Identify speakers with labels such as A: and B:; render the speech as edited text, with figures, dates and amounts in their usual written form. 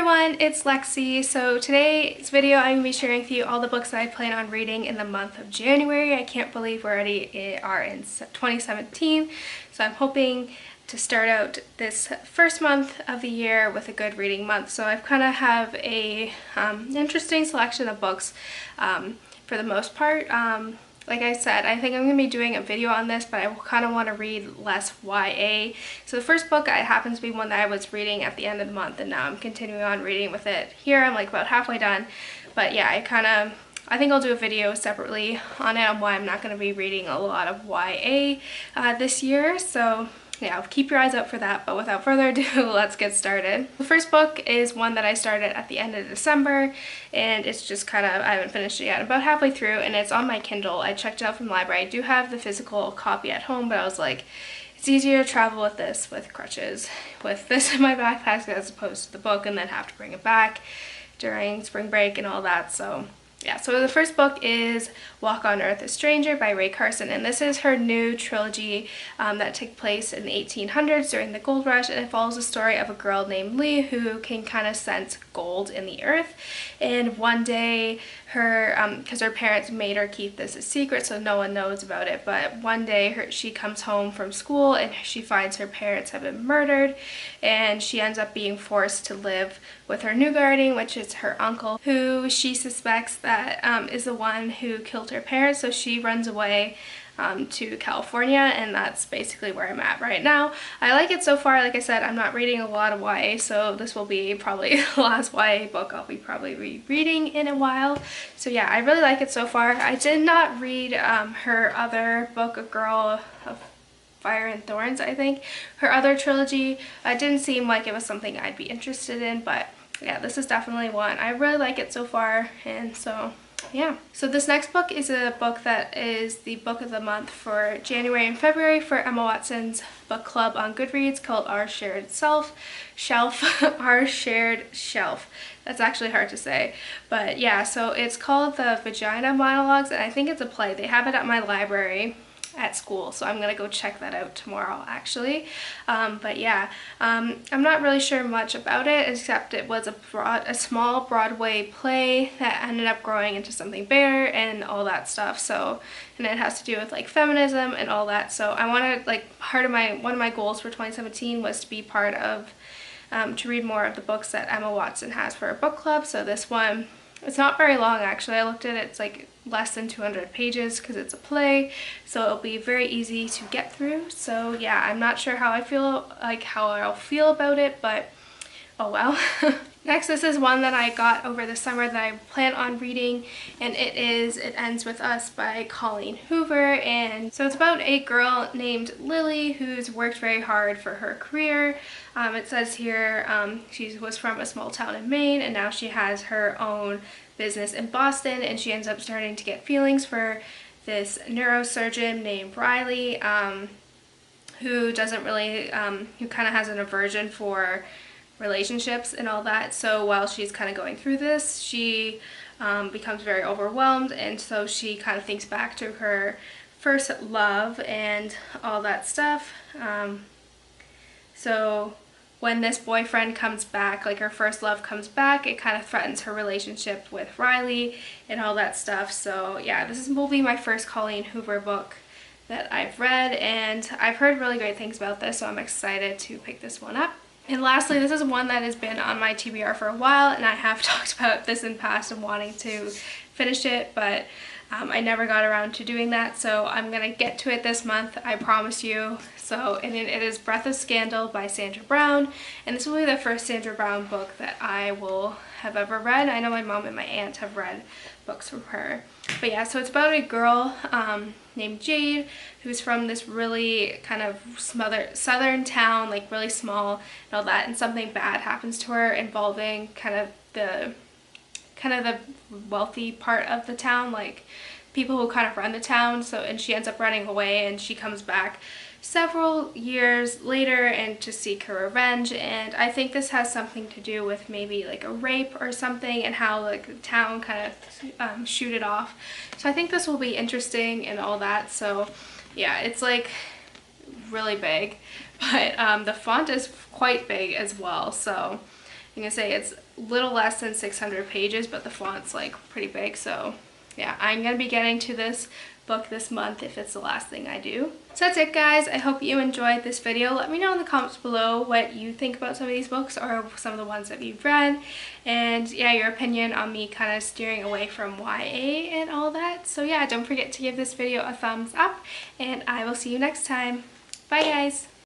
A: everyone, it's Lexi. So today's video I'm going to be sharing with you all the books that I plan on reading in the month of January. I can't believe we already are in 2017, so I'm hoping to start out this first month of the year with a good reading month. So I've kind of have a interesting selection of books for the most part. Like I said, I think I'm going to be doing a video on this, but I kind of want to read less YA. So the first book happens to be one that I was reading at the end of the month, and now I'm continuing on reading with it here. I'm like about halfway done. But yeah, I think I'll do a video separately on it on why I'm not going to be reading a lot of YA this year. So yeah, keep your eyes out for that, but without further ado, let's get started. The first book is one that I started at the end of December, and it's just kind of, I haven't finished it yet, I'm about halfway through, and it's on my Kindle. I checked it out from the library. I do have the physical copy at home, but I was like, it's easier to travel with this with crutches, with this in my backpack as opposed to the book, and then have to bring it back during spring break and all that. So yeah, so the first book is Walk on Earth, a Stranger by Carson, and this is her new trilogy that took place in the 1800s during the gold rush, and it follows the story of a girl named Lee who can kind of sense gold in the earth. And one day because her parents made her keep this a secret so no one knows about it, but one day she comes home from school and she finds her parents have been murdered, and she ends up being forced to live with her new guardian, which is her uncle, who she suspects that is the one who killed her parents. So she runs away to California, and that's basically where I'm at right now. I like it so far. Like I said, I'm not reading a lot of YA, so this will be probably the last YA book I'll be probably reading in a while. So yeah, I really like it so far. I did not read her other book, A Girl of Fire and Thorns, I think. Her other trilogy didn't seem like it was something I'd be interested in, but yeah, this is definitely one. I really like it so far, and so yeah. So this next book is a book that is the book of the month for January and February for Emma Watson's book club on Goodreads, called Our Shared Our Shared Shelf. That's actually hard to say, but yeah, so it's called the Vagina Monologues, and I think it's a play. They have it at my library at school, so I'm gonna go check that out tomorrow actually. But yeah, I'm not really sure much about it, except it was a small Broadway play that ended up growing into something bigger and all that stuff. So, and it has to do with like feminism and all that. So I wanted, like, one of my goals for 2017 was to be part of to read more of the books that Emma Watson has for her book club. So this one, it's not very long actually. I looked at it, it's like less than 200 pages because it's a play, so it'll be very easy to get through. So yeah, I'm not sure how I'll feel about it, but oh well. Next, this is one that I got over the summer that I plan on reading, and it Ends With Us by Colleen Hoover. And so it's about a girl named Lily who's worked very hard for her career. It says here she was from a small town in Maine, and now she has her own business in Boston, and she ends up starting to get feelings for this neurosurgeon named Riley, who doesn't really, who kind of has an aversion for relationships and all that. So while she's kind of going through this, she becomes very overwhelmed, and so she kind of thinks back to her first love and all that stuff. So when this boyfriend comes back, like her first love comes back, it kind of threatens her relationship with Riley and all that stuff. So yeah, will be my first Colleen Hoover book that I've read, and I've heard really great things about this, so I'm excited to pick this one up. And lastly, this is one that has been on my TBR for a while, and I have talked about this in the past and wanting to finish it, but I never got around to doing that, so I'm gonna get to it this month, I promise you. So, and it is Breath of Scandal by Sandra Brown, and this will be the first Sandra Brown book that I will have ever read. I know my mom and my aunt have read books from her. But yeah, so it's about a girl named Jade who's from this really kind of southern town, like really small and all that, and something bad happens to her involving kind of the wealthy part of the town, like people who kind of run the town. So, and she ends up running away, and she comes back several years later and to seek her revenge. And I think this has something to do with maybe like a rape or something, and how like the town kind of shoot it off. So I think this will be interesting and all that. So yeah, it's like really big, but the font is quite big as well. So I'm gonna say it's a little less than 600 pages, but the font's like pretty big, so yeah, I'm gonna be getting to this book this month if it's the last thing I do. So that's it, guys. I hope you enjoyed this video. Let me know in the comments below what you think about some of these books or some of the ones that you've read, and yeah, your opinion on me kind of steering away from YA and all that. So yeah, don't forget to give this video a thumbs up, and I will see you next time. Bye, guys.